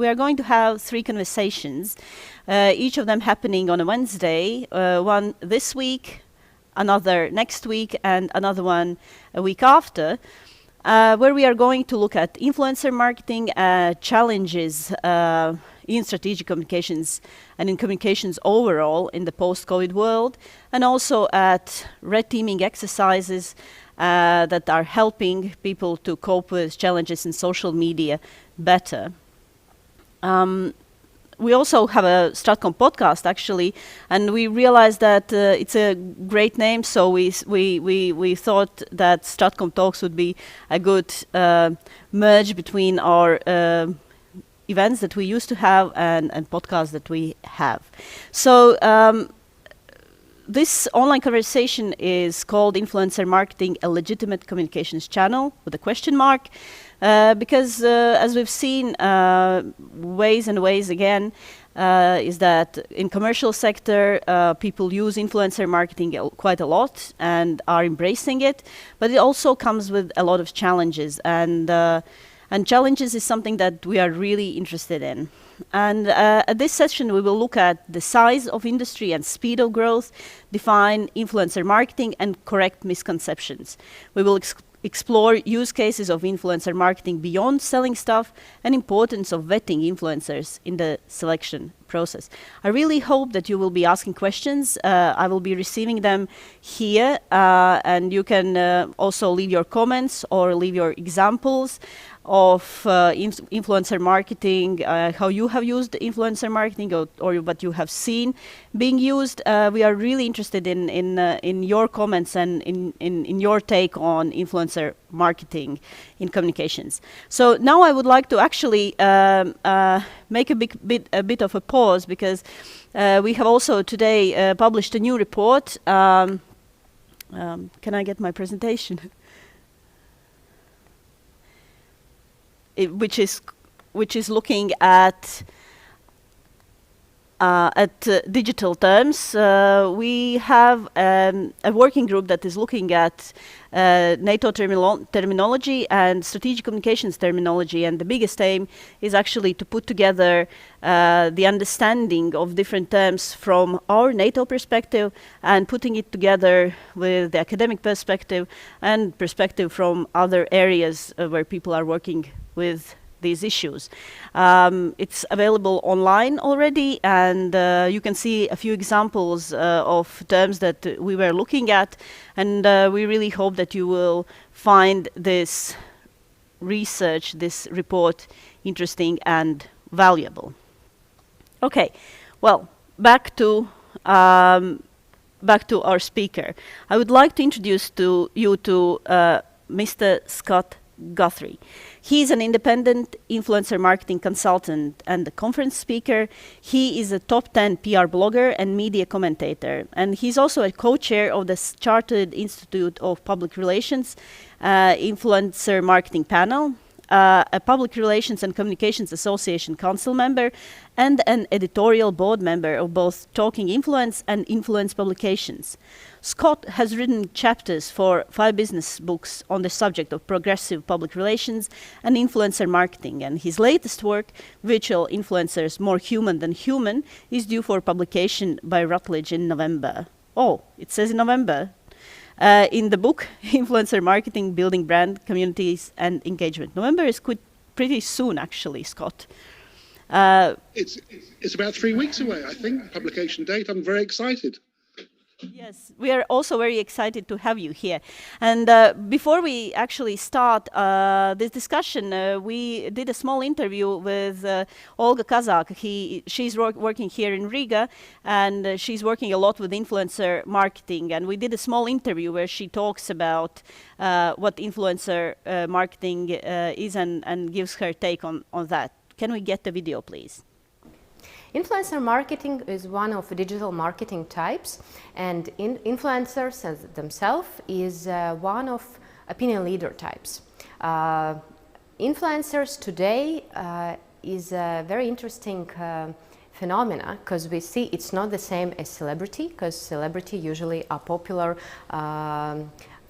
we are going to have 3 conversations, each of them happening on a Wednesday, one this week, another next week, and another one a week after, where we are going to look at influencer marketing, challenges in strategic communications and in communications overall in the post-COVID world, and also at red teaming exercises that are helping people to cope with challenges in social media better. We also have a StratCom podcast, actually, and we realized that it's a great name, so we thought that StratCom Talks would be a good merge between our events that we used to have and podcasts that we have. So this online conversation is called Influencer Marketing, a Legitimate Communications Channel, with a question mark, because as we've seen ways and ways again, is that in commercial sector, people use influencer marketing quite a lot and are embracing it, but it also comes with a lot of challenges, and challenges is something that we are really interested in. And at this session, we will look at the size of industry and speed of growth, define influencer marketing, and correct misconceptions. We will explore use cases of influencer marketing beyond selling stuff and importance of vetting influencers in the selection process. I really hope that you will be asking questions. I will be receiving them here, and you can also leave your comments or leave your examples of influencer marketing, how you have used influencer marketing, or what you have seen being used. We are really interested in your comments and in your take on influencer marketing in communications. So now I would like to actually make a bit of a pause, because we have also today published a new report. Can I get my presentation? Which is looking at digital terms. We have a working group that is looking at NATO terminology and strategic communications terminology, and the biggest aim is actually to put together the understanding of different terms from our NATO perspective and putting it together with the academic perspective and perspective from other areas where people are working with these issues. It's available online already, and you can see a few examples of terms that we were looking at, and we really hope that you will find this research, this report, interesting and valuable. Okay, well, back to our speaker. I would like to introduce you to Mr. Scott Guthrie. He's an independent influencer marketing consultant and a conference speaker. He is a top 10 PR blogger and media commentator. And he's also a co-chair of the Chartered Institute of Public Relations Influencer Marketing Panel, a Public Relations and Communications Association council member, and an editorial board member of both Talking Influence and Influence Publications. Scott has written chapters for 5 business books on the subject of progressive public relations and influencer marketing, and his latest work, Virtual Influencers More Human Than Human, is due for publication by Routledge in November. Oh, it says in November. In the book, Influencer Marketing, Building Brand, Communities and Engagement. November is pretty soon, actually, Scott. It's about 3 weeks away, I think, publication date. I'm very excited. Yes, we are also very excited to have you here. And before we actually start this discussion, we did a small interview with Olga Kazak. She's working here in Riga, and she's working a lot with influencer marketing. And we did a small interview where she talks about what influencer marketing is and gives her take on that. Can we get the video, please? Influencer marketing is one of digital marketing types, and influencers as themselves is one of opinion leader types. Influencers today is a very interesting phenomena, because we see it's not the same as celebrity, because celebrity usually are popular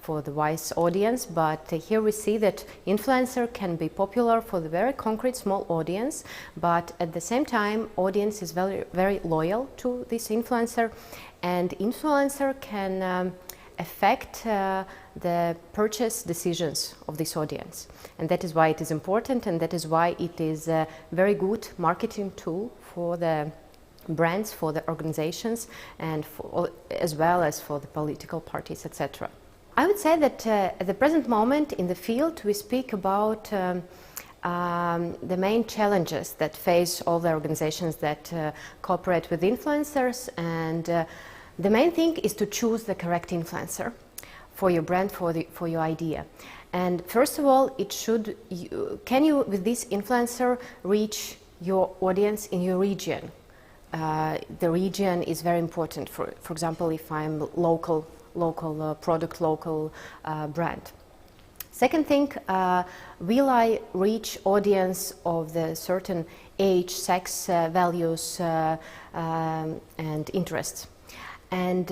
for the wise audience, but here we see that influencer can be popular for the very concrete small audience, but at the same time audience is very loyal to this influencer, and influencer can affect the purchase decisions of this audience, and that is why it is important, and that is why it is a very good marketing tool for the brands, for the organizations, and as well as for the political parties, etc. I would say that at the present moment in the field we speak about the main challenges that face all the organizations that cooperate with influencers, and the main thing is to choose the correct influencer for your brand, for your idea. And first of all, can you with this influencer reach your audience in your region? The region is very important. For example, if I'm local product, local brand. Second thing, will I reach audience of the certain age, sex, values, and interests? And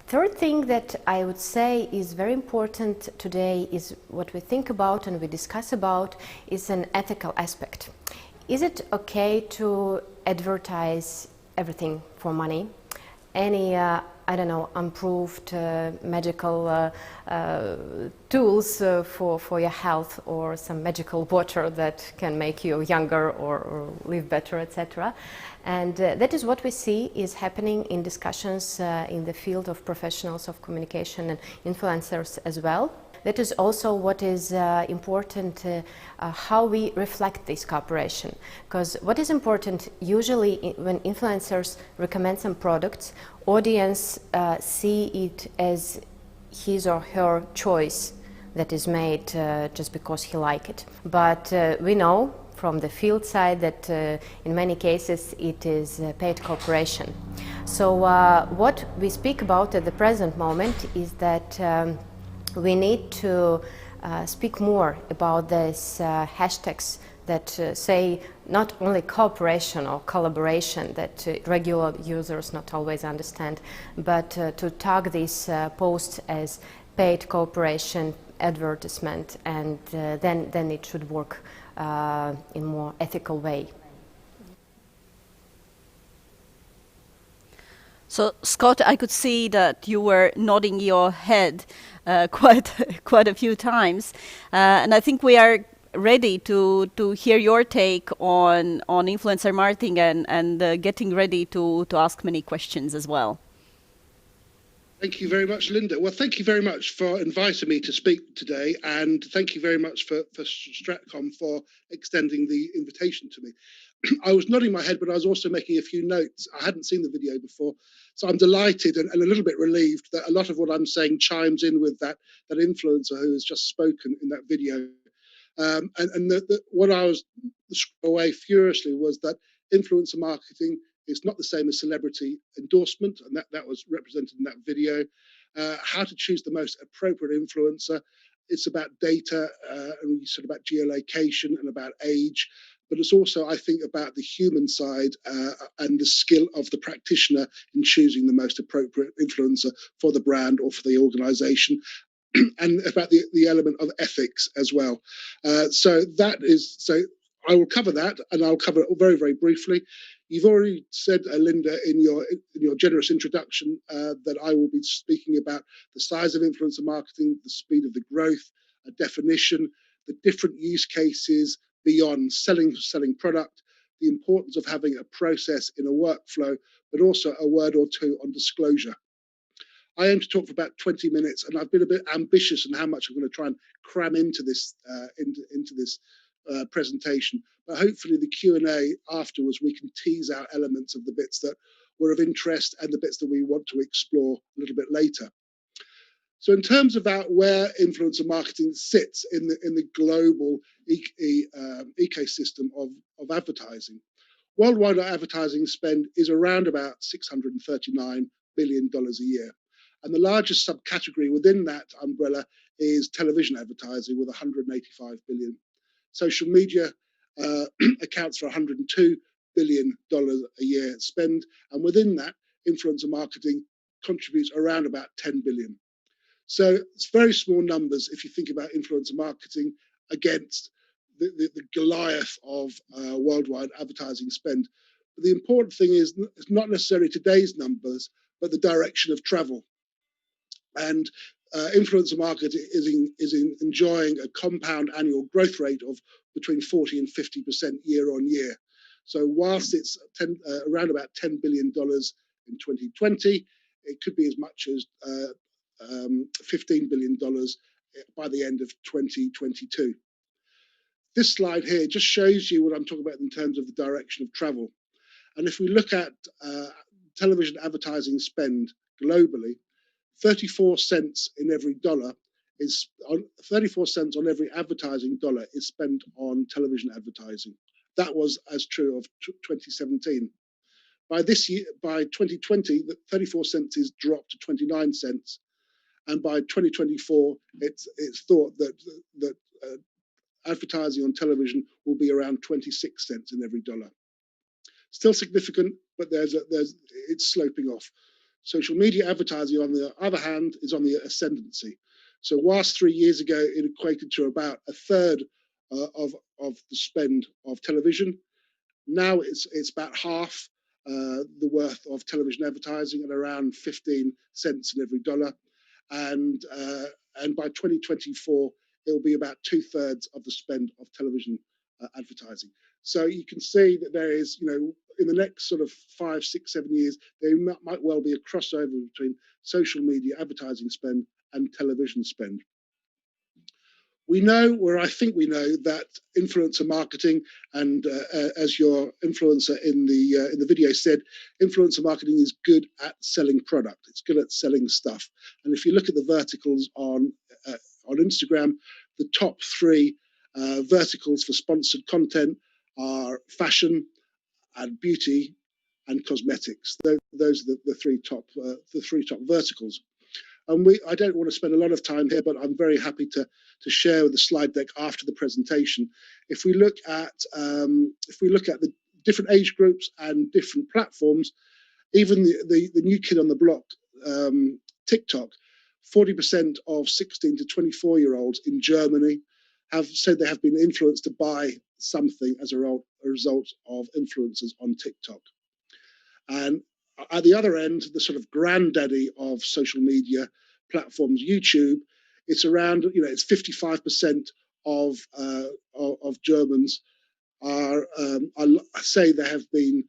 third thing that I would say is very important today is what we think about and we discuss about is an ethical aspect. Is it okay to advertise everything for money? Any, I don't know, improved magical tools for your health, or some magical water that can make you younger or live better, etc. And that is what we see is happening in discussions in the field of professionals of communication and influencers as well. That is also what is important, how we reflect this cooperation. Because what is important, usually when influencers recommend some products, audience see it as his or her choice that is made just because he likes it. But we know from the field side that in many cases it is paid cooperation. So what we speak about at the present moment is that we need to speak more about these hashtags that say not only cooperation or collaboration that regular users not always understand, but to tag these posts as paid cooperation, advertisement, and then it should work in a more ethical way. So, Scott, I could see that you were nodding your head quite a few times, and I think we are ready to hear your take on influencer marketing and getting ready to ask many questions as well. Thank you very much, Linda. Well, thank you very much for inviting me to speak today, and thank you very much for StratCom for extending the invitation to me. I was nodding my head, but I was also making a few notes. I hadn't seen the video before, so I'm delighted and a little bit relieved that a lot of what I'm saying chimes in with that influencer who has just spoken in that video. What I was away furiously was that influencer marketing is not the same as celebrity endorsement, and that was represented in that video. How to choose the most appropriate influencer. It's about data, and we said about geolocation and about age, but it's also, I think, about the human side and the skill of the practitioner in choosing the most appropriate influencer for the brand or for the organization, and about the element of ethics as well. So I will cover that, and I'll cover it very, very briefly. You've already said, Linda, in your generous introduction, that I will be speaking about the size of influencer marketing, the speed of the growth, a definition, the different use cases beyond selling product, the importance of having a process in a workflow, but also a word or two on disclosure. I aim to talk for about 20 minutes, and I've been a bit ambitious in how much I'm going to try and cram into this presentation. But hopefully the Q&A afterwards, we can tease out elements of the bits that were of interest and the bits that we want to explore a little bit later. So in terms about where influencer marketing sits in the global ecosystem of advertising, worldwide advertising spend is around about $639 billion a year. And the largest subcategory within that umbrella is television advertising with $185 billion. Social media accounts for $102 billion a year spend, and within that, influencer marketing contributes around about $10 billion. So it's very small numbers if you think about influencer marketing against the Goliath of worldwide advertising spend. But the important thing is it's not necessarily today's numbers, but the direction of travel. And influencer marketing is enjoying a compound annual growth rate of between 40 and 50% year on year. So whilst it's around about $10 billion in 2020, it could be as much as $15 billion by the end of 2022. This slide here just shows you what I'm talking about in terms of the direction of travel. And if we look at television advertising spend globally, 34 cents in every dollar is 34 cents on every advertising dollar is spent on television advertising. That was as true of 2017. By this year, by 2020, the 34 cents is dropped to 29 cents, and by 2024, it's thought that advertising on television will be around 26 cents in every dollar. Still significant, but it's sloping off. Social media advertising, on the other hand, is on the ascendancy. So whilst 3 years ago it equated to about a third of the spend of television, now it's about half the worth of television advertising at around 15 cents in every dollar, and by 2024 it will be about 2/3 of the spend of television advertising. So you can see that there is, in the next sort of 5, 6, 7 years, there might well be a crossover between social media advertising spend and television spend. We know, or I think we know, that influencer marketing, and as your influencer in the video said, influencer marketing is good at selling product. It's good at selling stuff. And if you look at the verticals on Instagram, the top 3 verticals for sponsored content are fashion and beauty and cosmetics. Those are the three top verticals. And I don't want to spend a lot of time here, but I'm very happy to share the slide deck after the presentation. If we look at the different age groups and different platforms, even the new kid on the block, TikTok, 40% of 16 to 24-year-olds in Germany have said they have been influenced to buy something as a result of influencers on TikTok. And at the other end, the sort of granddaddy of social media platforms, YouTube, it's around, it's 55% of Germans say they have been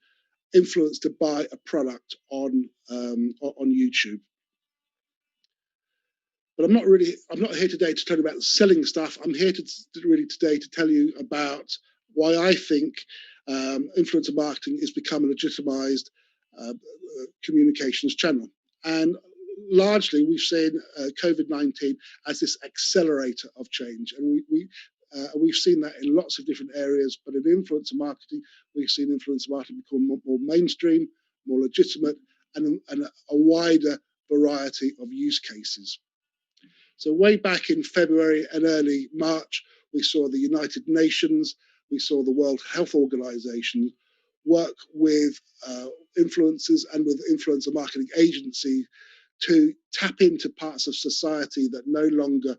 influenced to buy a product on YouTube. But I'm not here today to tell you about selling stuff. I'm here today to tell you about why I think influencer marketing has become a legitimized communications channel. And largely, we've seen COVID-19 as this accelerator of change. And we've seen that in lots of different areas. But in influencer marketing, we've seen influencer marketing become more mainstream, more legitimate, and a wider variety of use cases. So way back in February and early March, we saw the United Nations, we saw the World Health Organization work with influencers and with influencer marketing agencies to tap into parts of society that no longer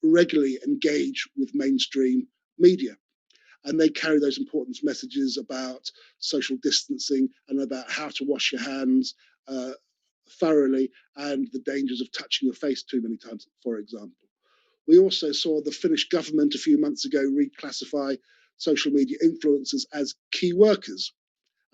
regularly engage with mainstream media. And they carry those important messages about social distancing and about how to wash your hands thoroughly and the dangers of touching your face too many times, for example. We also saw the Finnish government a few months ago reclassify social media influencers as key workers.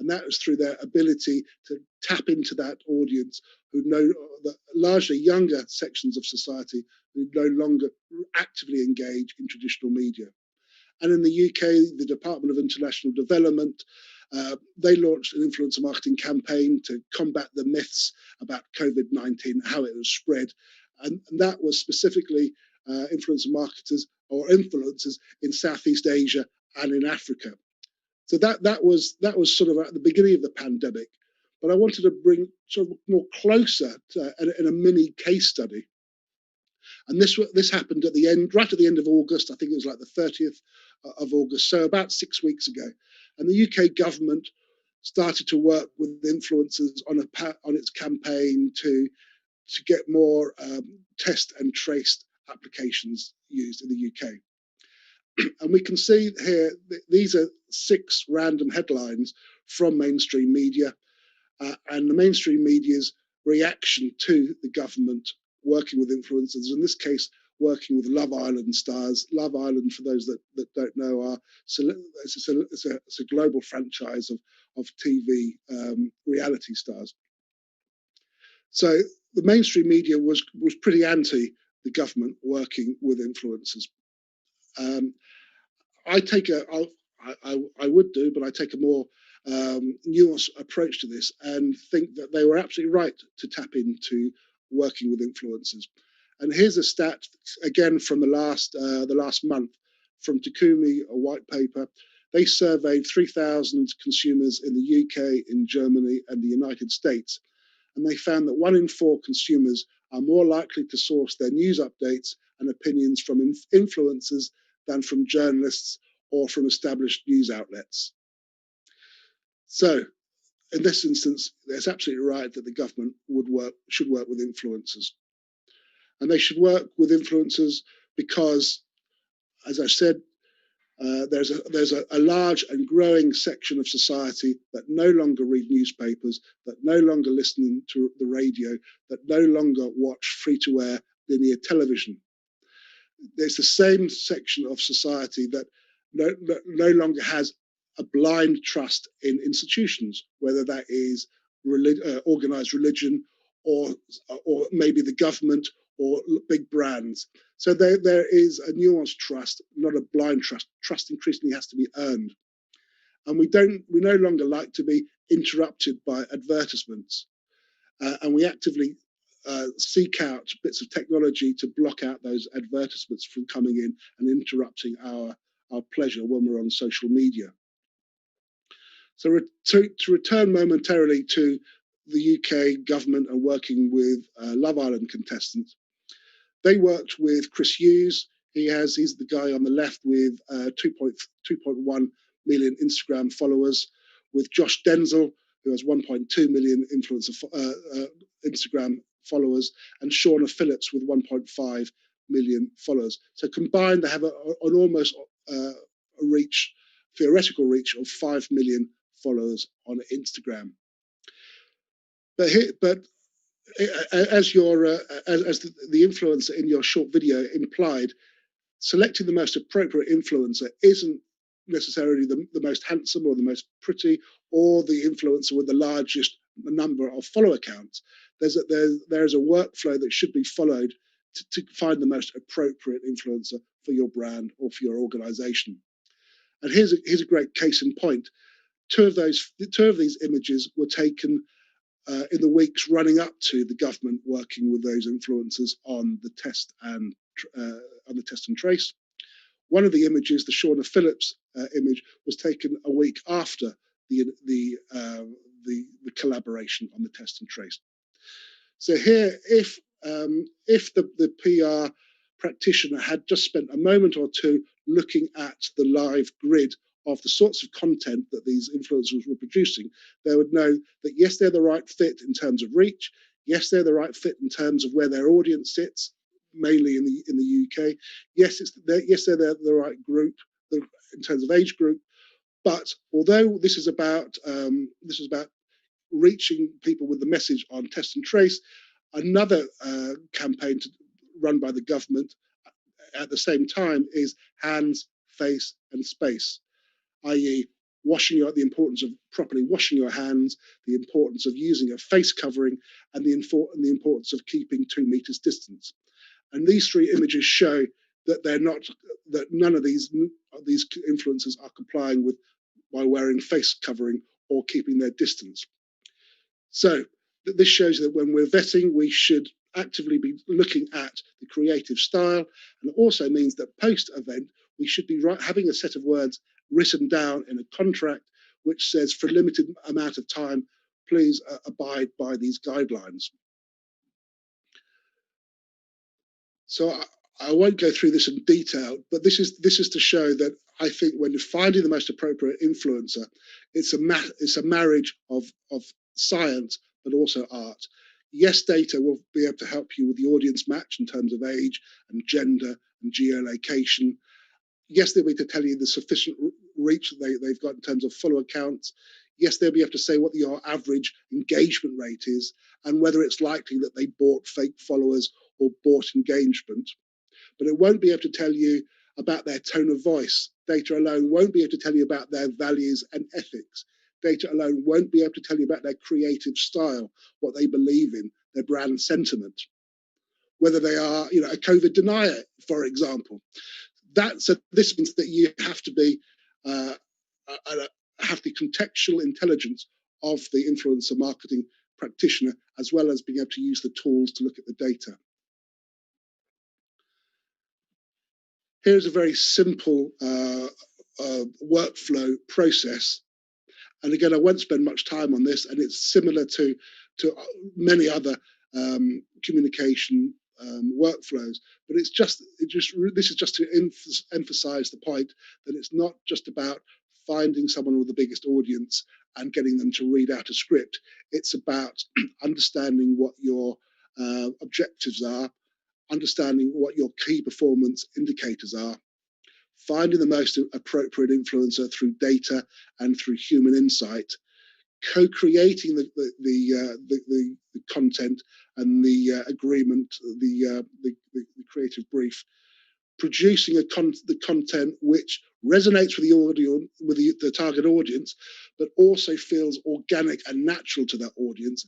And that was through their ability to tap into that audience who know that largely younger sections of society who no longer actively engage in traditional media. And in the UK, the Department of International Development, they launched an influencer marketing campaign to combat the myths about COVID-19, how it was spread. And that was specifically influencer marketers or influencers in Southeast Asia and in Africa. So that was sort of at the beginning of the pandemic. But I wanted to bring sort of more closer to, in a mini case study. And this happened right at the end of August. I think it was like the 30th of August, so about 6 weeks ago. And the UK government started to work with influencers on its campaign to to get more test and trace applications used in the UK. And we can see here, these are 6 random headlines from mainstream media, and the mainstream media's reaction to the government working with influencers, in this case, working with Love Island stars. Love Island, for those that don't know, it's a global franchise of TV reality stars. So the mainstream media was pretty anti the government working with influencers. I would do, but I take a more nuanced approach to this and think that they were absolutely right to tap into working with influencers. And here's a stat again from the last month from Takumi, a white paper. They surveyed 3,000 consumers in the UK, in Germany, and the United States, and they found that 1 in 4 consumers are more likely to source their news updates and opinions from influencers than from journalists or from established news outlets. So, in this instance, it's absolutely right that the government should work with influencers. And they should work with influencers because, as I said, there's a large and growing section of society that no longer read newspapers, that no longer listen to the radio, that no longer watch free-to-air linear television. There's the same section of society that no longer has a blind trust in institutions, whether that is organized religion or maybe the government or big brands. So there is a nuanced trust, not a blind trust. Trust increasingly has to be earned. And we no longer like to be interrupted by advertisements. And we actively seek out bits of technology to block out those advertisements from coming in and interrupting our pleasure when we're on social media. So to return momentarily to the UK government and working with Love Island contestants, they worked with Chris Hughes. He's the guy on the left with 2.1 million Instagram followers, with Josh Denzel, who has 1.2 million Instagram followers, and Shauna Phillips with 1.5 million followers. So combined, they have an almost theoretical reach of 5 million followers on Instagram. But as the influencer in your short video implied, selecting the most appropriate influencer isn't necessarily the most handsome or the most pretty or the influencer with the largest number of follower counts. There's a workflow that should be followed to find the most appropriate influencer for your brand or for your organization. And here's a great case in point. Two of these images were taken in the weeks running up to the government working with those influencers on the test and trace. One of the images, the Shauna Phillips image, was taken a week after the collaboration on the test and trace. So here, if the PR practitioner had just spent a moment or two looking at the live grid of the sorts of content that these influencers were producing, they would know that yes, they're the right fit in terms of reach. Yes, they're the right fit in terms of where their audience sits, mainly in the UK. Yes, they're the right group in terms of age group. But although this is about reaching people with the message on test and trace, another campaign run by the government at the same time is hands, face, and space, i.e. the importance of properly washing your hands, the importance of using a face covering, and the importance of keeping 2 meters distance. And these 3 images show that none of these influencers are complying with by wearing face covering or keeping their distance. So this shows that when we're vetting, we should actively be looking at the creative style, and it also means that post-event, we should be having a set of words written down in a contract which says, for a limited amount of time, please abide by these guidelines. So I won't go through this in detail, but this is to show that I think when you're finding the most appropriate influencer, it's a marriage of science but also art. Yes, data will be able to help you with the audience match in terms of age and gender and geolocation. Yes, they'll be able to tell you the sufficient reach that they've got in terms of follower counts. Yes, they'll be able to say what your average engagement rate is and whether it's likely that they bought fake followers or bought engagement. But it won't be able to tell you about their tone of voice. Data alone won't be able to tell you about their values and ethics. Data alone won't be able to tell you about their creative style, what they believe in, their brand sentiment, whether they are, a COVID denier, for example. This means that you have to be have the contextual intelligence of the influencer marketing practitioner, as well as being able to use the tools to look at the data. Here's a very simple workflow process. And again, I won't spend much time on this, and it's similar to many other communication workflows. But this is just to emphasize the point that it's not just about finding someone with the biggest audience and getting them to read out a script. It's about understanding what your objectives are, understanding what your key performance indicators are, finding the most appropriate influencer through data and through human insight, co-creating the content and the agreement, the creative brief, producing the content which resonates with the audience, with the target audience, but also feels organic and natural to that audience,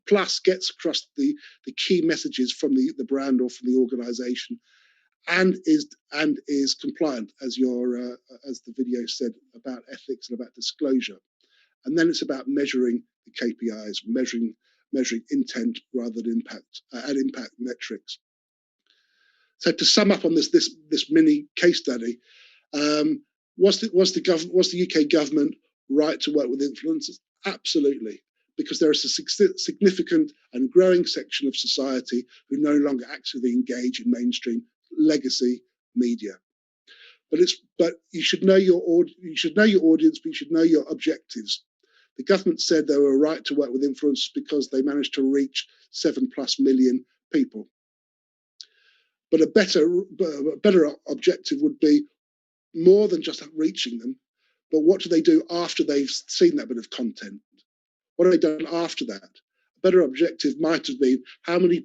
plus gets across the key messages from the brand or from the organization, and is compliant, as the video said, about ethics and about disclosure. And then it's about measuring the KPIs, measuring intent rather than impact, and impact metrics. So to sum up on this mini case study, was the UK government right to work with influencers? Absolutely, because there is a significant and growing section of society who no longer actively engage in mainstream legacy media. But you should know your audience, but you should know your objectives. The government said they were right to work with influencers because they managed to reach 7+ million people. But a better objective would be more than just reaching them, but what do they do after they've seen that bit of content? What have they done after that? A better objective might have been how many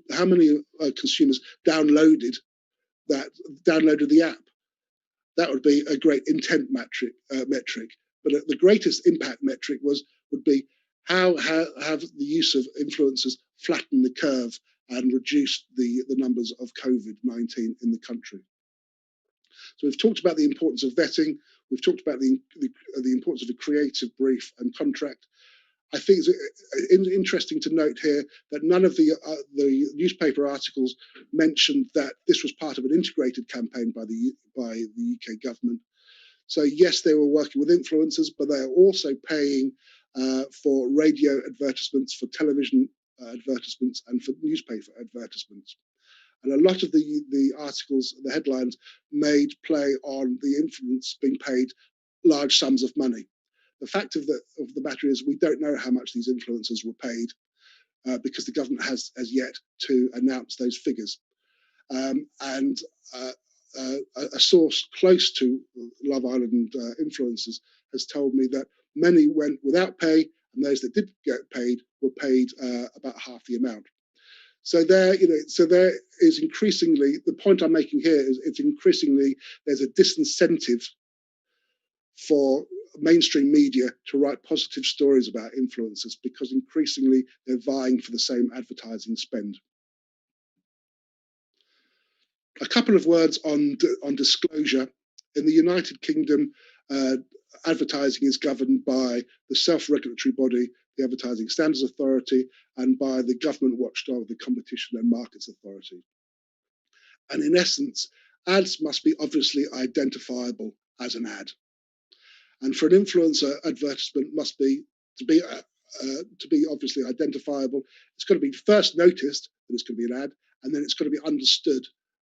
consumers downloaded the app. That would be a great intent metric. But the greatest impact metric would be how have the use of influencers flattened the curve and reduced the numbers of COVID-19 in the country. So we've talked about the importance of vetting. We've talked about the importance of a creative brief and contract. I think it's interesting to note here that none of the newspaper articles mentioned that this was part of an integrated campaign by the UK government. So yes, they were working with influencers, but they are also paying for radio advertisements, for television advertisements, and for newspaper advertisements. And a lot of the articles, the headlines, made play on the influence being paid large sums of money. The fact of the matter is we don't know how much these influencers were paid because the government has yet to announce those figures. And a source close to Love Island influencers has told me that many went without pay, and those that did get paid were paid about half the amount. So there is increasingly, the point I'm making here is it's increasingly there's a disincentive for mainstream media to write positive stories about influencers because increasingly they're vying for the same advertising spend. A couple of words on disclosure. In the United Kingdom, advertising is governed by the self-regulatory body, the Advertising Standards Authority, and by the government watchdog, the Competition and Markets Authority. And in essence, ads must be obviously identifiable as an ad. And for an influencer, advertisement must be to be obviously identifiable. It's got to be first noticed that it's going to be an ad, and then it's got to be understood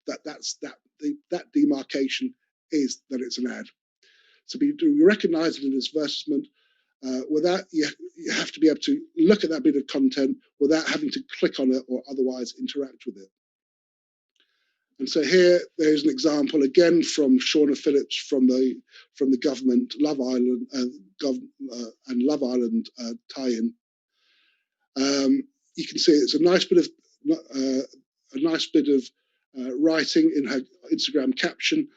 that that demarcation is that it's an ad. So to be recognised in an advertisement, without you have to be able to look at that bit of content without having to click on it or otherwise interact with it. And so here there's an example again from Shauna Phillips from the government Love Island and Love Island tie-in. You can see it's a nice bit of writing in her Instagram caption.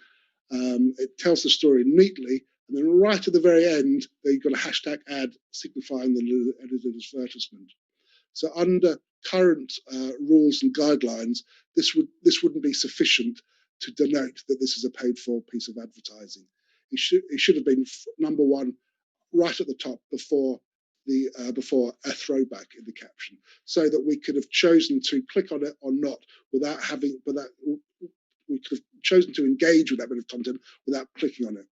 It tells the story neatly, and then right at the very end, they've got a hashtag ad signifying the editor's advertisement. So under current rules and guidelines, this wouldn't be sufficient to denote that this is a paid-for piece of advertising. It should have been number one right at the top before a throwback in the caption, so that we could have chosen to click on it or not without having, we could have chosen to engage with that bit of content without clicking on it.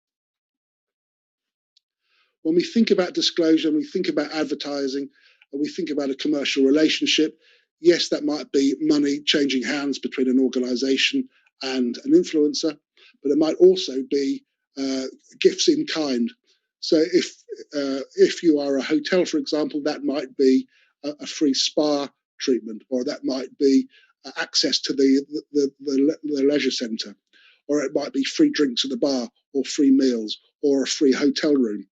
When we think about disclosure, and we think about advertising, and we think about a commercial relationship, yes, that might be money changing hands between an organization and an influencer, but it might also be gifts in kind. So if you are a hotel, for example, that might be a free spa treatment, or that might be access to the leisure centre, or it might be free drinks at the bar, or free meals, or a free hotel room.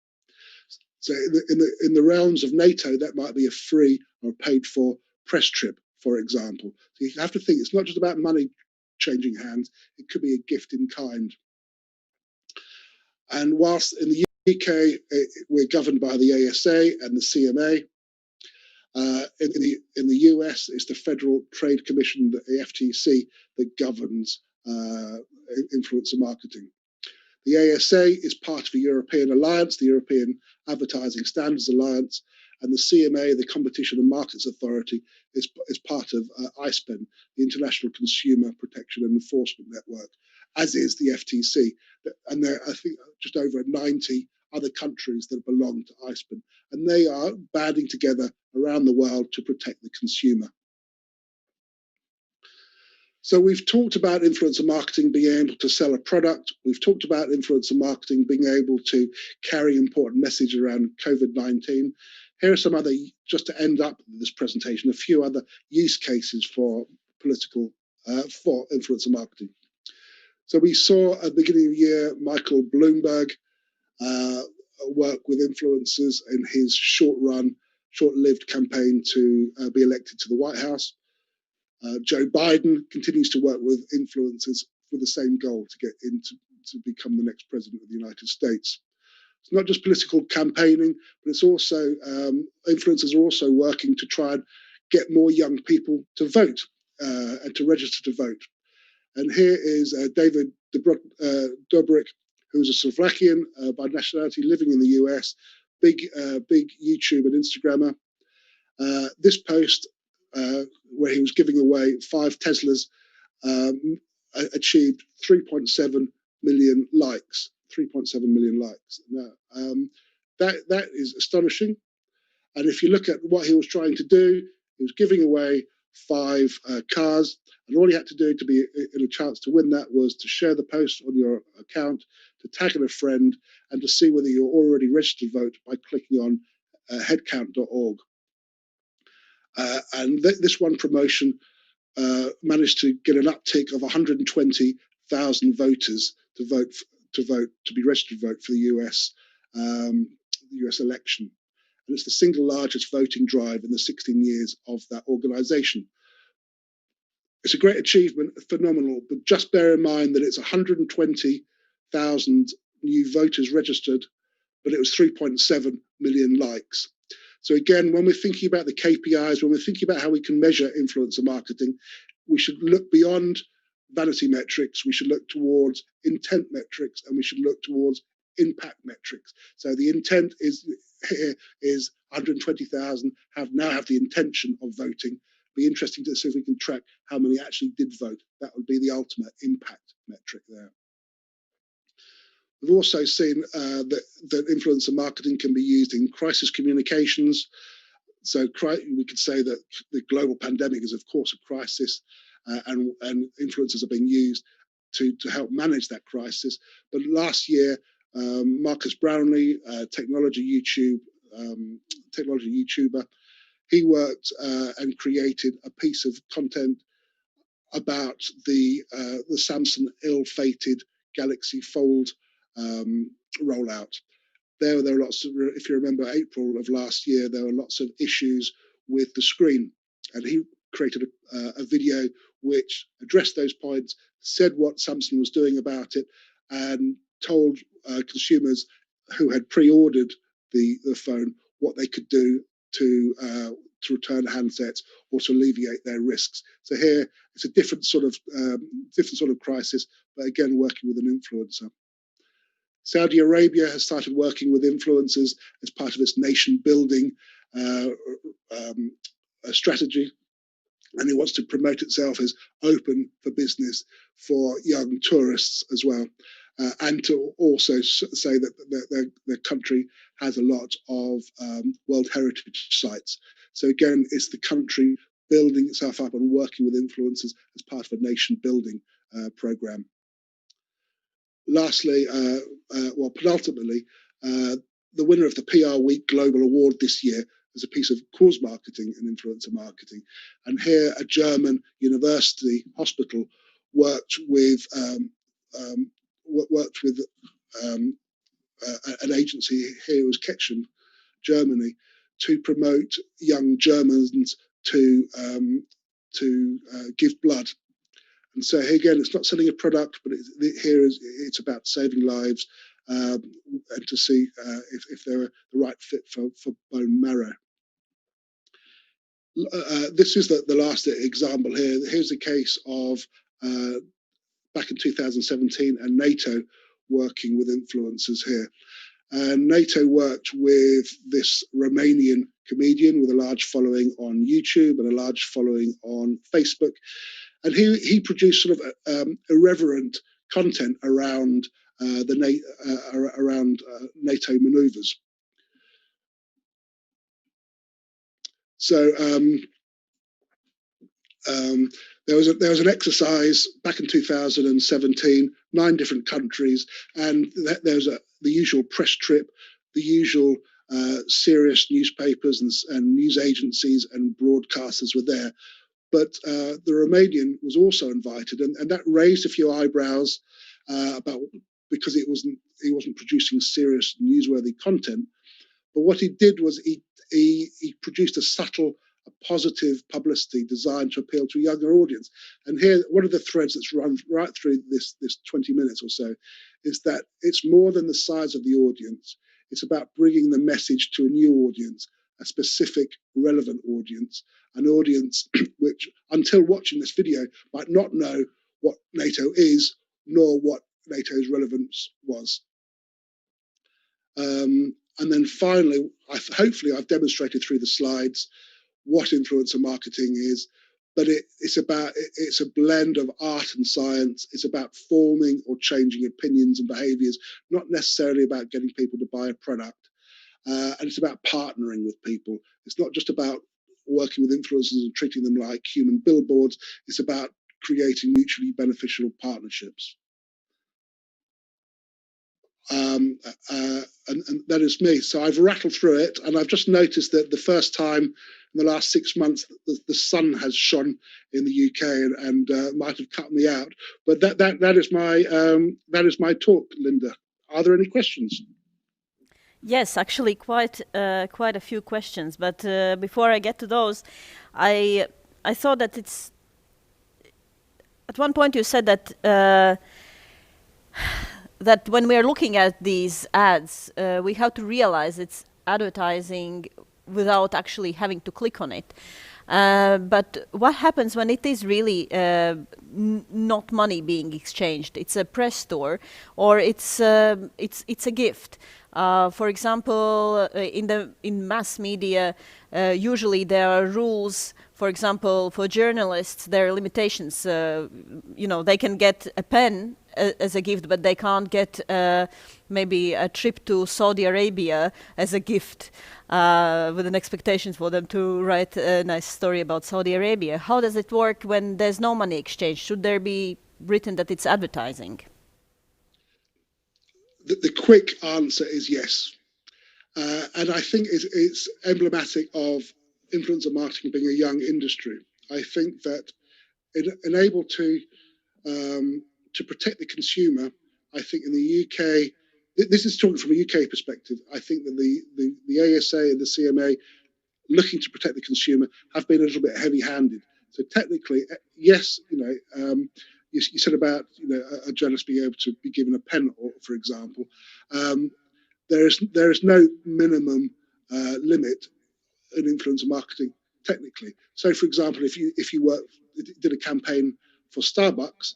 So in the realms of NATO, that might be a free or paid for press trip, for example. So you have to think it's not just about money changing hands, it could be a gift in kind. And whilst in the UK, we're governed by the ASA and the CMA, in the US, it's the Federal Trade Commission, the FTC, that governs influencer marketing. The ASA is part of the European Alliance, the European Advertising Standards Alliance, and the CMA, the Competition and Markets Authority, is part of ISPEN, the International Consumer Protection and Enforcement Network, as is the FTC. And there are, I think, just over 90 other countries that belong to ISPEN, and they are banding together around the world to protect the consumer. So we've talked about influencer marketing being able to sell a product. We've talked about influencer marketing being able to carry important message around COVID-19. Here are some other, just to end up this presentation, a few other use cases for for influencer marketing. So we saw at the beginning of the year, Michael Bloomberg work with influencers in his short-lived campaign to be elected to the White House. Joe Biden continues to work with influencers with the same goal, to get to become the next president of the United States. It's not just political campaigning, but it's also influencers are also working to try and get more young people to vote and to register to vote. And here is David Dobrik, who's a Slovakian by nationality, living in the US, big YouTube and Instagrammer. This post, where he was giving away 5 Teslas, achieved 3.7 million likes. 3.7 million likes. Now, that is astonishing. And if you look at what he was trying to do, he was giving away 5 cars, and all you had to do to be in a chance to win that was to share the post on your account, to tag in a friend, and to see whether you're already registered to vote by clicking on headcount.org. And this one promotion managed to get an uptick of 120,000 voters to be registered to vote for the US election. And it's the single largest voting drive in the 16 years of that organization. It's a great achievement, phenomenal, but just bear in mind that it's 120,000 new voters registered, but it was 3.7 million likes. So again, when we're thinking about the KPIs, when we're thinking about how we can measure influencer marketing, we should look beyond vanity metrics, we should look towards intent metrics, and we should look towards impact metrics. So the intent is 120,000 now have the intention of voting. Be interesting to see if we can track how many actually did vote. That would be the ultimate impact metric there. We've also seen that influencer marketing can be used in crisis communications. So we could say that the global pandemic is, of course, a crisis, and influencers are being used to help manage that crisis. But last year, Marcus Brownlee, technology YouTuber, he worked and created a piece of content about the Samsung ill-fated Galaxy Fold rollout. There were lots of, if you remember April of last year, there were lots of issues with the screen, and he created a video which addressed those points, said what Samsung was doing about it, and told consumers who had pre-ordered the phone what they could do to return handsets or to alleviate their risks. So here it's a different sort of crisis, but again working with an influencer. Saudi Arabia has started working with influencers as part of its nation-building strategy, and it wants to promote itself as open for business for young tourists as well, and to also say that their country has a lot of World Heritage sites. So again, it's the country building itself up and working with influencers as part of a nation-building program. Lastly, well, penultimately, the winner of the PR Week Global Award this year was a piece of cause marketing and influencer marketing. And here, a German university hospital worked with an agency here, it was Ketchum, Germany, to promote young Germans to give blood. And so again, it's not selling a product, but it's about saving lives and to see if they're the right fit for bone marrow. This is the last example here. Here's a case of back in 2017 and NATO working with influencers here. And NATO worked with this Romanian comedian with a large following on YouTube and a large following on Facebook. And he produced sort of irreverent content around NATO manoeuvres. So there was an exercise back in 2017, 9 different countries, and there was the usual press trip, the usual serious newspapers and news agencies and broadcasters were there. But the Romanian was also invited, and that raised a few eyebrows about because he wasn't producing serious newsworthy content. But what he did was he produced a subtle, positive publicity designed to appeal to a younger audience. And here, one of the threads that's run right through this 20 minutes or so is that it's more than the size of the audience. It's about bringing the message to a new audience, a specific, relevant audience, an audience which, until watching this video, might not know what NATO is, nor what NATO's relevance was. And then finally, hopefully I've demonstrated through the slides what influencer marketing is, but it's a blend of art and science. It's about forming or changing opinions and behaviors, not necessarily about getting people to buy a product. And it's about partnering with people. It's not just about working with influencers and treating them like human billboards. It's about creating mutually beneficial partnerships. And that is me. So I've rattled through it, and I've just noticed that the first time in the last 6 months the sun has shone in the UK and might have cut me out. But that is my talk, Linda. Are there any questions? Yes, actually, quite a few questions. But before I get to those, I thought that it's at one point you said that. That when we are looking at these ads, we have to realize it's advertising without actually having to click on it. But what happens when it is really not money being exchanged? It's a press store, or it's a gift. For example, in mass media, usually there are rules. For example, for journalists, there are limitations. They can get a pen as a gift, but they can't get maybe a trip to Saudi Arabia as a gift with an expectation for them to write a nice story about Saudi Arabia. How does it work when there's no money exchange? Should there be written that it's advertising? The quick answer is yes. And I think it's emblematic of influencer marketing being a young industry. I think that enable to protect the consumer, I think in the UK, this is talking from a UK perspective, I think that the ASA and the CMA looking to protect the consumer have been a little bit heavy-handed. So technically, yes, you said about a journalist being able to be given a pen, for example. There is no minimum limit in influencer marketing technically. So, for example, if you did a campaign for Starbucks,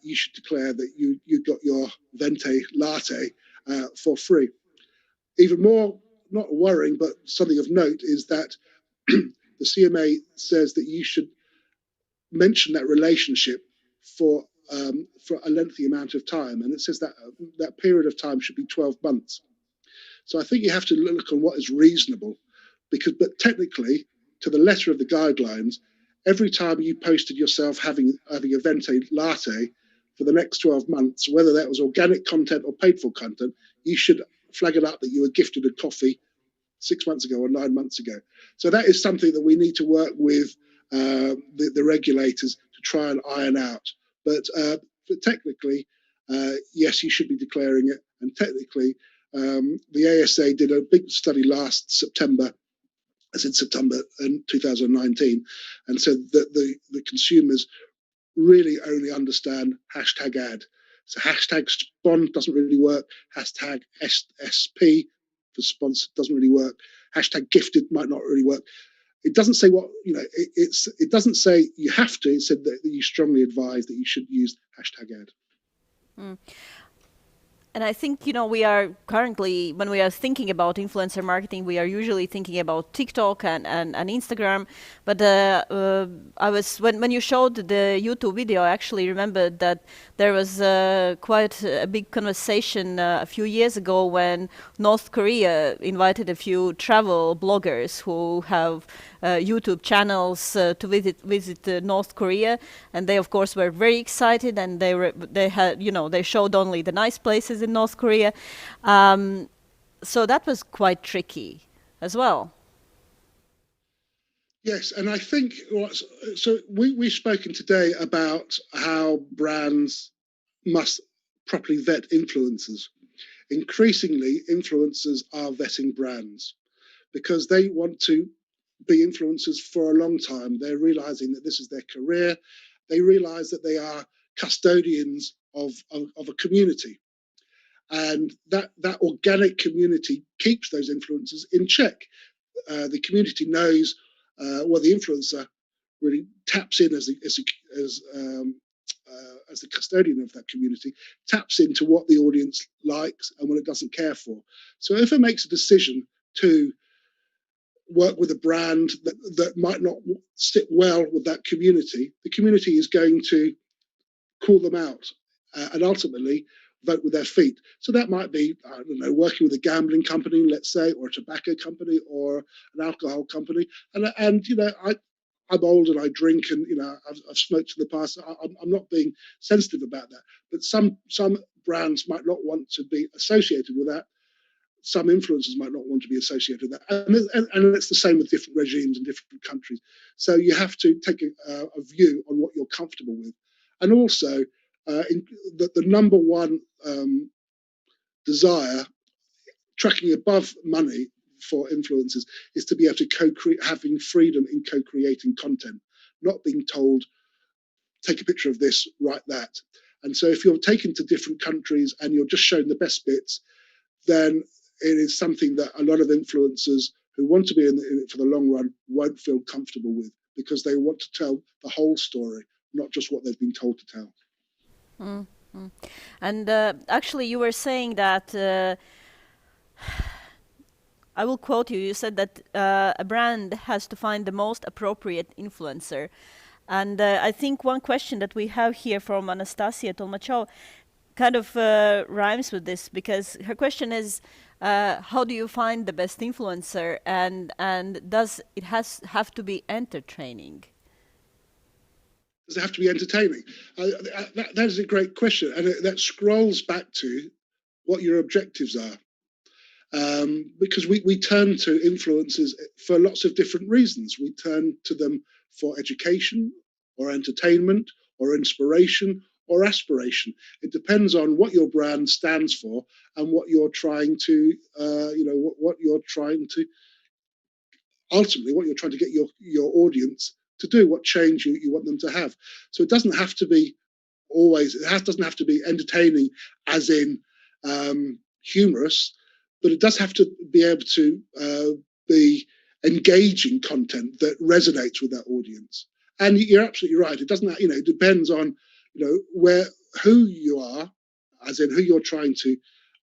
you should declare that you got your venti latte for free. Even more, not worrying, but something of note is that the CMA says that you should mention that relationship for a lengthy amount of time, and it says that that period of time should be 12 months. So I think you have to look on what is reasonable, but technically, to the letter of the guidelines, every time you posted yourself having a venti latte for the next 12 months, whether that was organic content or paid for content, you should flag it up that you were gifted a coffee 6 months ago or 9 months ago. So that is something that we need to work with the regulators to try and iron out. But technically, yes, you should be declaring it. And technically, the ASA did a big study last September, as in September in 2019, and said that the consumers really only understand hashtag ad. So hashtag spon doesn't really work. Hashtag SP for sponsor doesn't really work. Hashtag gifted might not really work. It doesn't say what, it doesn't say you have to. It said that you strongly advise that you should use hashtag ad. Mm. And I think, we are currently, when we are thinking about influencer marketing, we are usually thinking about TikTok and Instagram. But when you showed the YouTube video, I actually remembered that there was quite a big conversation a few years ago when North Korea invited a few travel bloggers who have YouTube channels to visit North Korea, and they of course were very excited, and they showed only the nice places in North Korea, so that was quite tricky as well. Yes, and I think so. We've spoken today about how brands must properly vet influencers. Increasingly, influencers are vetting brands because they want to be influencers for a long time. They're realizing that this is their career. They realize that they are custodians of a community, and that organic community keeps those influencers in check. The community knows the influencer really taps in as the custodian of that community, taps into what the audience likes and what it doesn't care for. So if it makes a decision to work with a brand that might not sit well with that community, the community is going to call them out and ultimately vote with their feet. So that might be, I don't know, working with a gambling company, let's say, or a tobacco company or an alcohol company. And I'm old and I drink, and I've smoked in the past. I'm not being sensitive about that, but some brands might not want to be associated with that. Some influencers might not want to be associated with that, and it's the same with different regimes in different countries. So you have to take a view on what you're comfortable with, and also the number one desire, tracking above money for influencers, is to be able to having freedom in co-creating content, not being told, take a picture of this, write that. And so if you're taken to different countries and you're just showing the best bits, then it is something that a lot of influencers who want to be in it for the long run won't feel comfortable with, because they want to tell the whole story, not just what they've been told to tell. Mm-hmm. And actually, you were saying that, I will quote you, you said that a brand has to find the most appropriate influencer. And I think one question that we have here from Anastasia Tolmachov kind of rhymes with this, because her question is, how do you find the best influencer, and does it have to be entertaining? Does it have to be entertaining? That is a great question, and that scrolls back to what your objectives are. because we turn to influencers for lots of different reasons. We turn to them for education or entertainment or inspiration or aspiration. It depends on what your brand stands for and what you're trying to, what you're trying to, ultimately what you're trying to get your audience to do, what change you want them to have. So it doesn't have to be doesn't have to be entertaining as in humorous, but it does have to be able to be engaging content that resonates with that audience. And you're absolutely right. It doesn't, it depends on, who you are, as in who you're trying to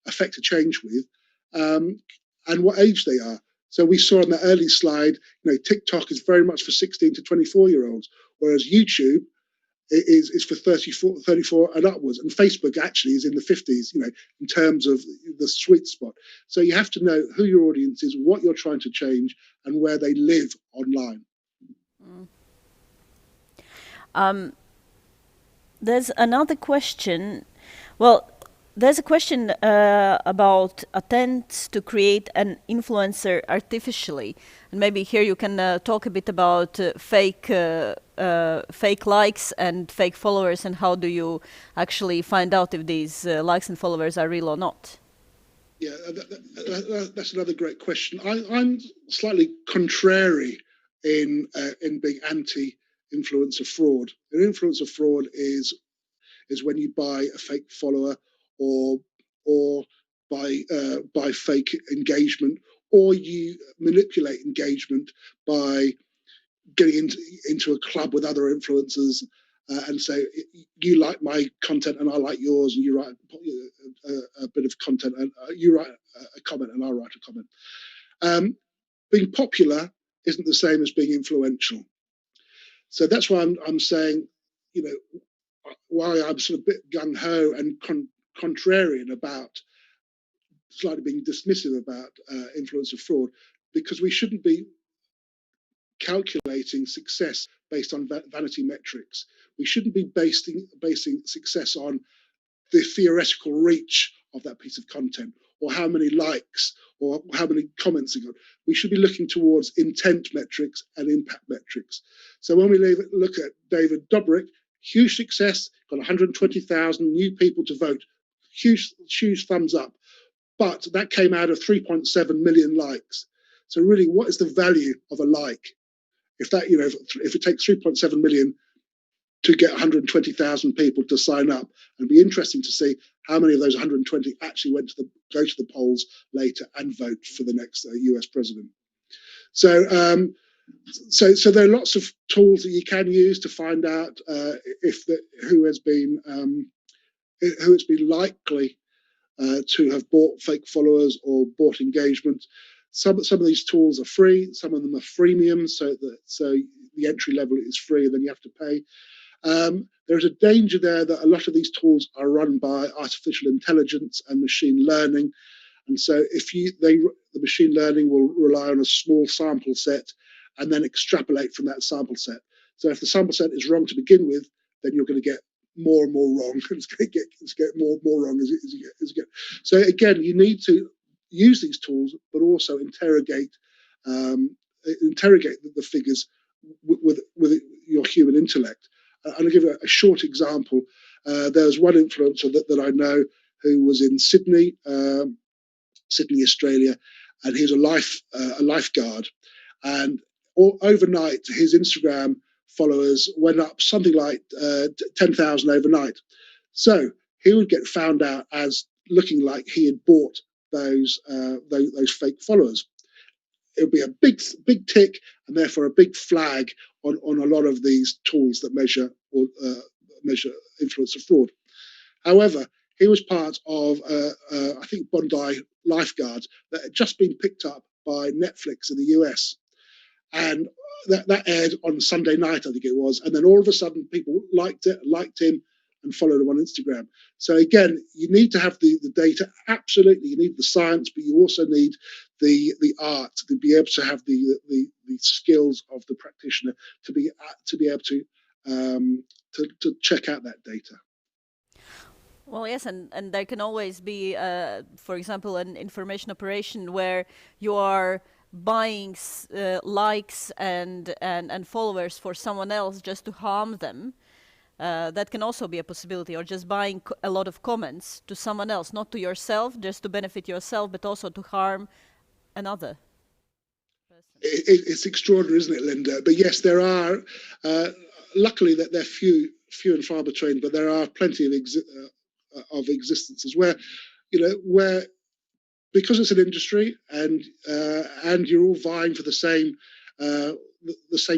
affect a change with, and what age they are. So we saw on the early slide, TikTok is very much for 16 to 24-year-olds, whereas YouTube is for 34 and upwards, and Facebook actually is in the 50s, in terms of the sweet spot. So you have to know who your audience is, what you're trying to change, and where they live online. There's another question. Well, there's a question about attempts to create an influencer artificially, and maybe here you can talk a bit about fake likes and fake followers, and how do you actually find out if these likes and followers are real or not? Yeah, that's another great question. I'm slightly contrary in being anti-influencer fraud. An influencer fraud is when you buy a fake follower or by fake engagement, or you manipulate engagement by getting into a club with other influencers and say, you like my content and I like yours, and you write a bit of content and you write a comment and I write a comment. Being popular isn't the same as being influential. So that's why I'm saying, why I'm sort of a bit gung-ho and contrarian about slightly being dismissive about influencer fraud, because we shouldn't be calculating success based on vanity metrics. We shouldn't be basing success on the theoretical reach of that piece of content, or how many likes, or how many comments it got. We should be looking towards intent metrics and impact metrics. So when we look at David Dobrik, huge success, got 120,000 new people to vote, huge thumbs up. But that came out of 3.7 million likes. So really, what is the value of a like? If that, if it takes 3.7 million to get 120,000 people to sign up, and it'd be interesting to see how many of those 120 actually go to the polls later and vote for the next US president. So, so there are lots of tools that you can use to find out who has been likely to have bought fake followers or bought engagement. Some of these tools are free, some of them are freemium, so the entry level is free and then you have to pay. There's a danger there that a lot of these tools are run by artificial intelligence and machine learning, and so the machine learning will rely on a small sample set and then extrapolate from that sample set. So if the sample set is wrong to begin with, then you're going to get more and more wrong. It's going to get more and more wrong as you get. So again, you need to use these tools, but also interrogate the figures with your human intellect. I'll give a short example. There's one influencer that I know who was in Sydney, Australia, and he's a lifeguard. And overnight, his Instagram followers went up something like 10,000 overnight. So he would get found out as looking like he had bought those fake followers. It would be a big tick, and therefore a big flag on a lot of these tools that measure influencer fraud. However, he was part of I think Bondi lifeguards that had just been picked up by Netflix in the US, and that aired on Sunday night, I think it was, and then all of a sudden people liked him and followed him on Instagram. So again, you need to have the data. Absolutely, you need the science, but you also need the art to be able to have the skills of the practitioner to be able to check out that data. Well, yes, and there can always be, for example, an information operation where you are buying likes and followers for someone else just to harm them. That can also be a possibility, or just buying a lot of comments to someone else, not to yourself, just to benefit yourself, but also to harm another person. It's extraordinary, isn't it, Linda? But yes, there are. Luckily, that they're few and far between, but there are plenty of existences where, where because it's an industry and you're all vying for the same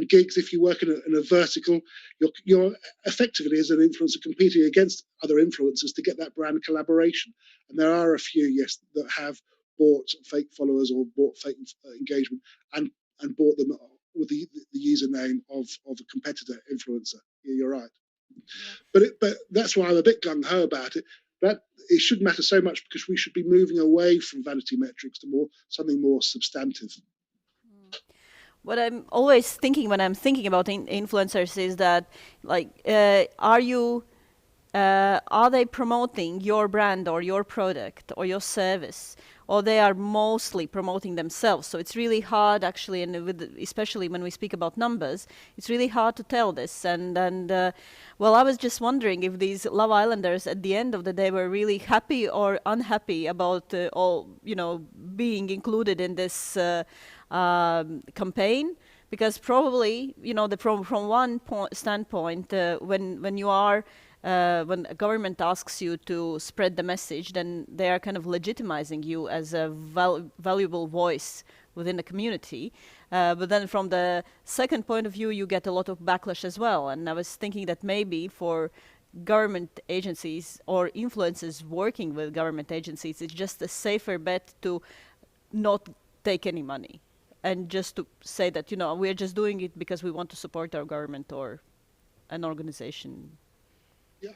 gigs. If you work in a vertical, you're effectively, as an influencer, competing against other influencers to get that brand collaboration. And there are a few, yes, that have bought fake followers or bought fake engagement and bought them with the username of a competitor influencer. You're right. Yeah. But that's why I'm a bit gung-ho about it. That it shouldn't matter so much, because we should be moving away from vanity metrics to something more substantive. What I'm always thinking when I'm thinking about influencers is that, like, are they promoting your brand or your product or your service, or they are mostly promoting themselves? So it's really hard, actually, and especially when we speak about numbers, it's really hard to tell this. Well, I was just wondering if these Love Islanders at the end of the day were really happy or unhappy about being included in this campaign. Because probably, from one standpoint, when you are when a government asks you to spread the message, then they are kind of legitimizing you as a valuable voice within the community. But then from the second point of view, you get a lot of backlash as well. And I was thinking that maybe for government agencies or influencers working with government agencies, it's just a safer bet to not take any money and just to say that, we're just doing it because we want to support our government or an organization. Yeah,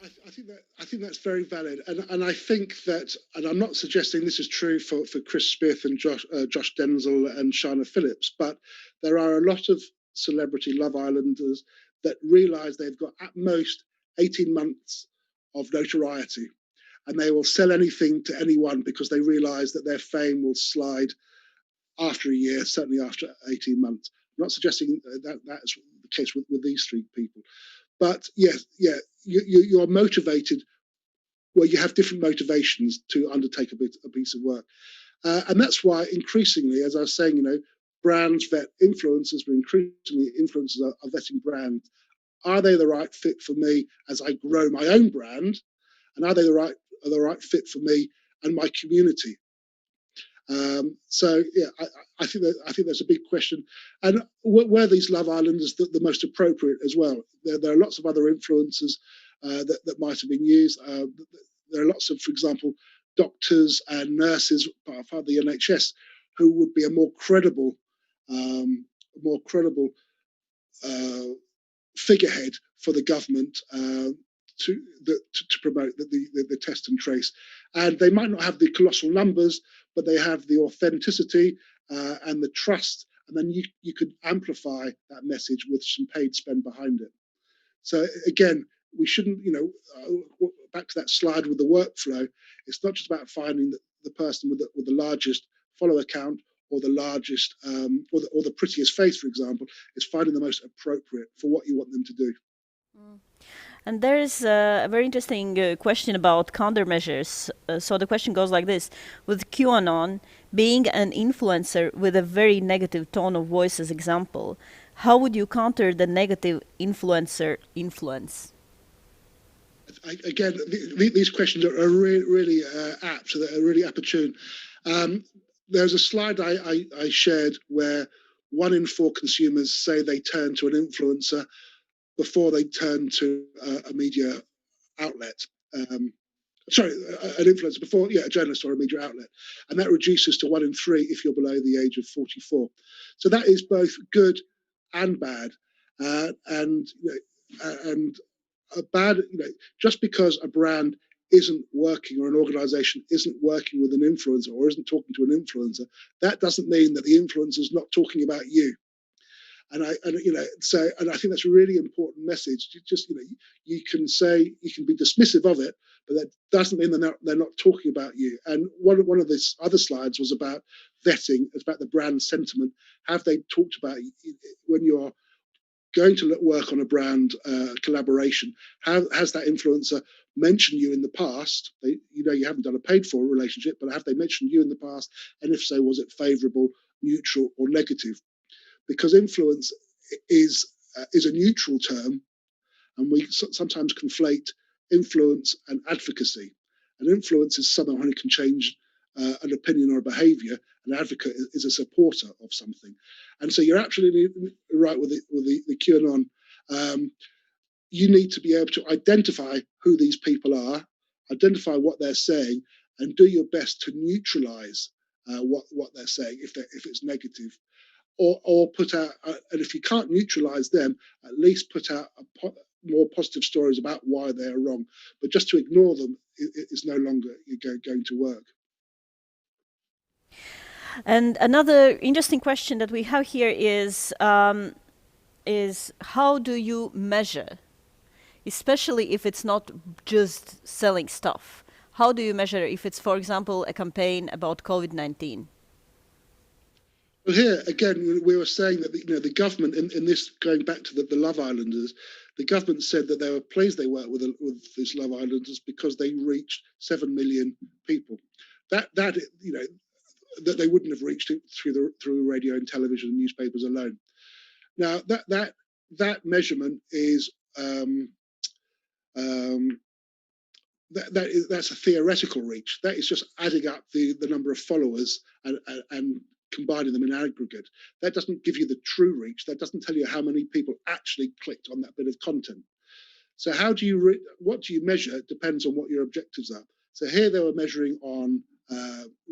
I think that's very valid, and I think that, and I'm not suggesting this is true for Chris Smith and Josh Denzel and Shana Phillips, but there are a lot of celebrity Love Islanders that realise they've got at most 18 months of notoriety, and they will sell anything to anyone because they realise that their fame will slide after a year, certainly after 18 months. I'm not suggesting that that's the case with these three people. But yes, you are motivated. Well, you have different motivations to undertake a piece of work, and that's why increasingly, as I was saying, brands vet influencers, but increasingly influencers are vetting brands. Are they the right fit for me as I grow my own brand, and are they the right fit for me and my community? So yeah, I think that's a big question, and were these Love Islanders the most appropriate as well? There are lots of other influencers that might have been used. There are lots of, for example, doctors and nurses, part of the NHS, who would be a more credible figurehead for the government to promote the test and trace. And they might not have the colossal numbers, but they have the authenticity and the trust. And then you could amplify that message with some paid spend behind it. So again, we shouldn't, back to that slide with the workflow, it's not just about finding the person with the largest follower count or the largest or the prettiest face, for example. It's finding the most appropriate for what you want them to do. And there is a very interesting question about countermeasures. So the question goes like this: with QAnon being an influencer with a very negative tone of voice as example, how would you counter the negative influencer influence? Again, these questions are really apt, they're really opportune. There's a slide I shared where 1 in 4 consumers say they turn to an influencer before they turn to a media outlet. An influencer before, a journalist or a media outlet. And that reduces to 1 in 3 if you're below the age of 44. So that is both good and bad. And bad, just because a brand isn't working or an organization isn't working with an influencer or isn't talking to an influencer, that doesn't mean that the influencer is not talking about you. And I think that's a really important message. You can be dismissive of it, but that doesn't mean they're not talking about you. And one of the other slides was about vetting. It's about the brand sentiment. Have they talked about when you're going to work on a brand collaboration? Has that influencer mentioned you in the past? You haven't done a paid-for relationship, but have they mentioned you in the past? And if so, was it favourable, neutral, or negative? Because influence is a neutral term, and we sometimes conflate influence and advocacy. And influence is someone who can change an opinion or a behaviour. An advocate is a supporter of something. And so you're absolutely right with the QAnon. You need to be able to identify who these people are, identify what they're saying, and do your best to neutralise what they're saying if it's negative. Or put out, and if you can't neutralise them, at least put out more positive stories about why they're wrong. But just to ignore them is no longer going to work. And another interesting question that we have here is how do you measure, especially if it's not just selling stuff? How do you measure if it's, for example, a campaign about COVID-19? Well, here again, we were saying that the government in this, going back to the Love Islanders, the government said that they were pleased they worked with these Love Islanders because they reached 7 million people. That they wouldn't have reached it through radio and television and newspapers alone. Now that measurement is that's a theoretical reach. That is just adding up the number of followers and combining them in aggregate. That doesn't give you the true reach. That doesn't tell you how many people actually clicked on that bit of content. So what do you measure depends on what your objectives are. So here they were measuring on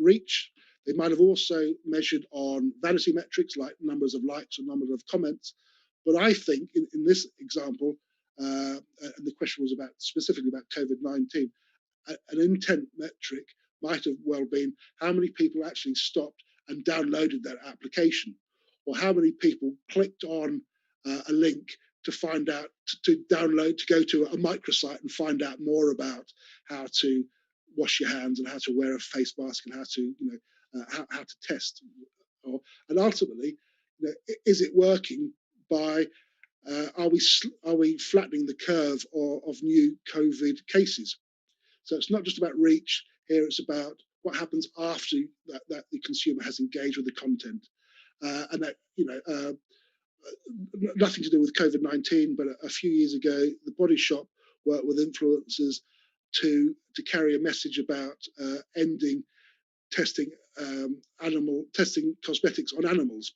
reach. They might have also measured on vanity metrics like numbers of likes or numbers of comments. But I think in this example, and the question was specifically about COVID-19, an intent metric might have well been how many people actually stopped and downloaded that application, or how many people clicked on a link to find out, to download, to go to a microsite and find out more about how to wash your hands and how to wear a face mask and how to, how to test. And ultimately, is it working by, are we flattening the curve of new COVID cases? So it's not just about reach here, it's about what happens after that the consumer has engaged with the content. And that, nothing to do with COVID-19, but a few years ago, the Body Shop worked with influencers to carry a message about ending testing cosmetics on animals.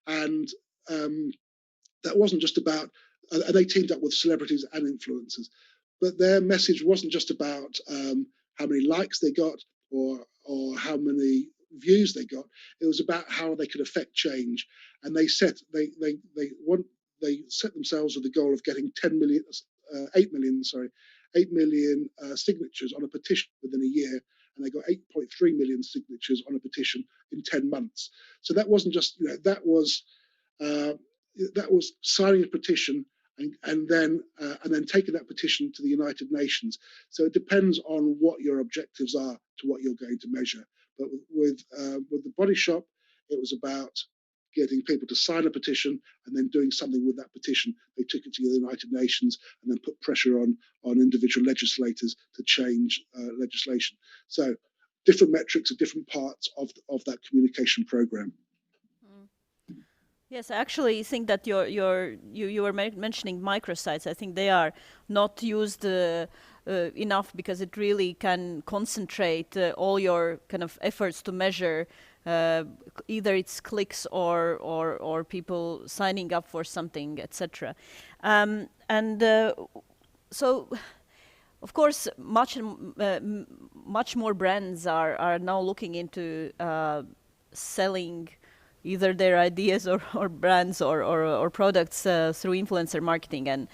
And that wasn't just about, they teamed up with celebrities and influencers, but their message wasn't just about how many likes they got or how many views they got. It was about how they could affect change. And they set themselves with the goal of getting 8 million signatures on a petition within a year, and they got 8.3 million signatures on a petition in 10 months. So that wasn't just, that was signing a petition and then taking that petition to the United Nations. So it depends on what your objectives are to what you're going to measure. But with the Body Shop, it was about getting people to sign a petition and then doing something with that petition. They took it to the United Nations and then put pressure on individual legislators to change legislation. So different metrics are different parts of that communication program. Yes, I actually think that you were mentioning microsites. I think they are not used enough because it really can concentrate all your kind of efforts to measure either it's clicks or people signing up for something, etc. So, of course, much more brands are now looking into selling either their ideas or brands or products through influencer marketing, and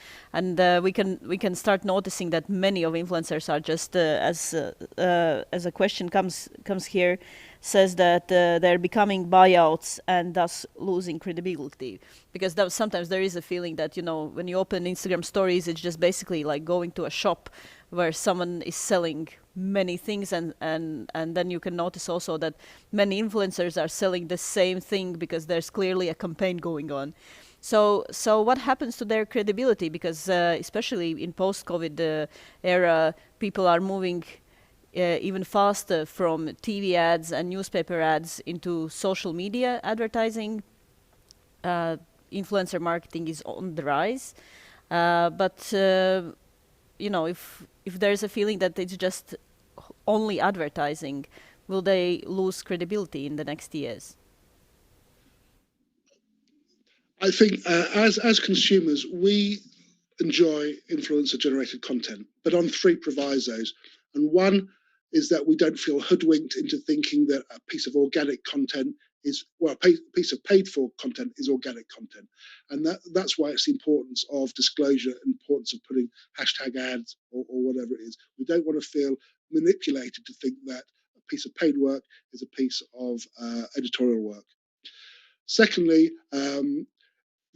we can start noticing that many of influencers are just as a question comes here, says that they're becoming buyouts and thus losing credibility. Because sometimes there is a feeling that, when you open Instagram stories, it's just basically like going to a shop where someone is selling many things, and then you can notice also that many influencers are selling the same thing because there's clearly a campaign going on. So what happens to their credibility? Because especially in post-COVID era, people are moving even faster from TV ads and newspaper ads into social media advertising. Influencer marketing is on the rise, but if there's a feeling that it's just only advertising, will they lose credibility in the next years? I think as consumers, we enjoy influencer-generated content, but on 3 provisos. And one is that we don't feel hoodwinked into thinking that a piece of organic content is, well, a piece of paid-for content is organic content. And that's why it's the importance of disclosure, importance of putting hashtag ads or whatever it is. We don't want to feel manipulated to think that a piece of paid work is a piece of editorial work. Secondly,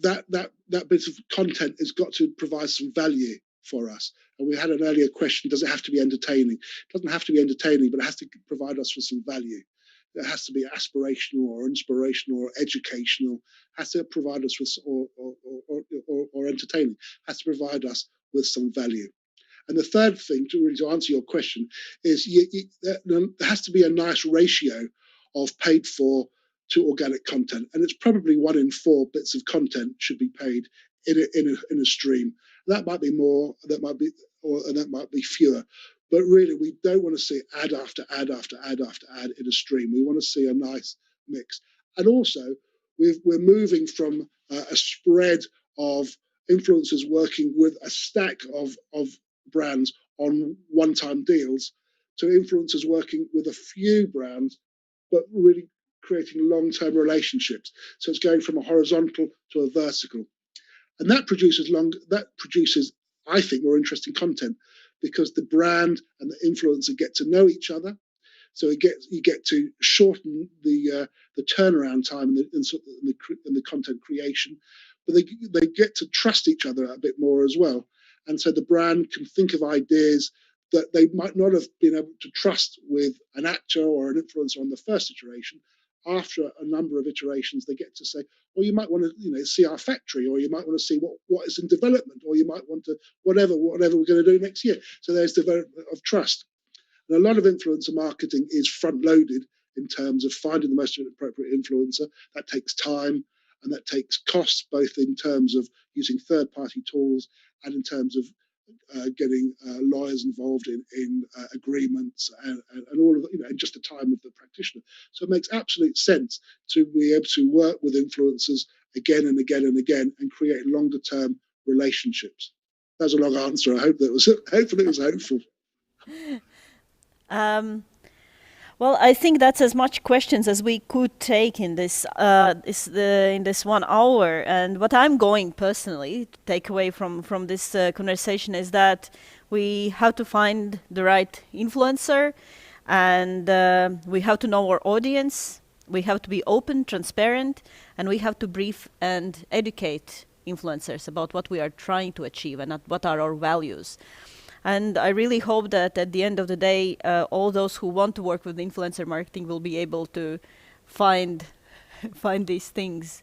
that bit of content has got to provide some value for us. And we had an earlier question, does it have to be entertaining? It doesn't have to be entertaining, but it has to provide us with some value. It has to be aspirational or inspirational or educational, has to provide us with, or entertaining, has to provide us with some value. And the third thing, to answer your question, is there has to be a nice ratio of paid for to organic content, and it's probably 1 in 4 bits of content should be paid in a stream. That might be more, that might be fewer, but really we don't want to see ad after ad after ad after ad in a stream. We want to see a nice mix, and also we're moving from a spread of influencers working with a stack of brands on one-time deals to influencers working with a few brands, but really creating long-term relationships. So it's going from a horizontal to a vertical, and that produces, I think, more interesting content because the brand and the influencer get to know each other. So you get to shorten the turnaround time in the content creation, but they get to trust each other a bit more as well. And so the brand can think of ideas that they might not have been able to trust with an actor or an influencer on the first iteration. After a number of iterations, they get to say, well, you might want to see our factory, or you might want to see what is in development, or you might want to whatever we're going to do next year. So there's development of trust. And a lot of influencer marketing is front-loaded in terms of finding the most appropriate influencer. That takes time and that takes costs, both in terms of using third-party tools and in terms of getting lawyers involved in agreements and all of and just the time of the practitioner. So it makes absolute sense to be able to work with influencers again and again and again and create longer-term relationships. That was a long answer. I hope that was hopefully it was hopeful. Well, I think that's as much questions as we could take in this 1 hour. And what I'm going personally to take away from this conversation is that we have to find the right influencer, and we have to know our audience. We have to be open, transparent, and we have to brief and educate influencers about what we are trying to achieve and what are our values. And I really hope that at the end of the day, all those who want to work with influencer marketing will be able to find these things.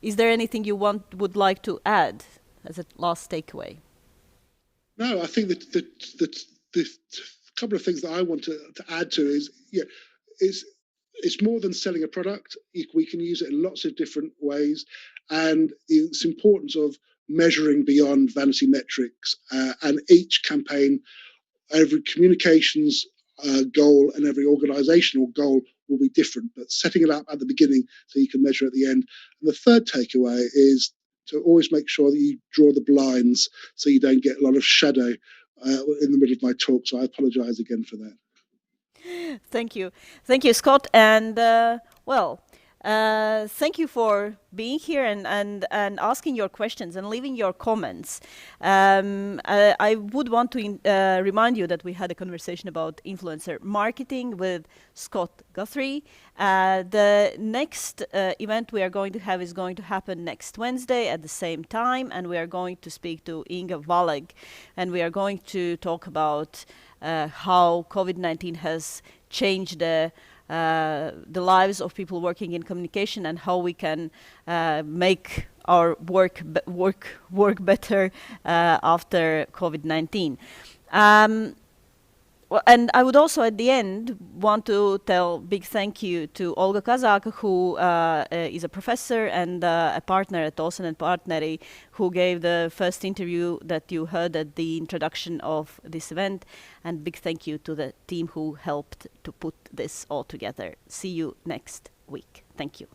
Is there anything you would like to add as a last takeaway? No, I think that the couple of things that I want to add to is, it's more than selling a product. We can use it in lots of different ways, and it's importance of measuring beyond vanity metrics, and each campaign, every communications goal and every organizational goal will be different, but setting it up at the beginning so you can measure at the end. And the third takeaway is to always make sure that you draw the blinds so you don't get a lot of shadow in the middle of my talk. So I apologize again for that. Thank you, Scott. And Thank you for being here and asking your questions and leaving your comments. I would want to remind you that we had a conversation about influencer marketing with Scott Guthrie. The next event we are going to have is going to happen next Wednesday at the same time, and we are going to speak to Inga Valeg, and we are going to talk about how COVID-19 has changed the lives of people working in communication and how we can make our work better after COVID-19. Well, and I would also at the end want to tell big thank you to Olga Kazak, who is a professor and a partner at Olsen & Partneri, who gave the first interview that you heard at the introduction of this event. And big thank you to the team who helped to put this all together. See you next week. Thank you.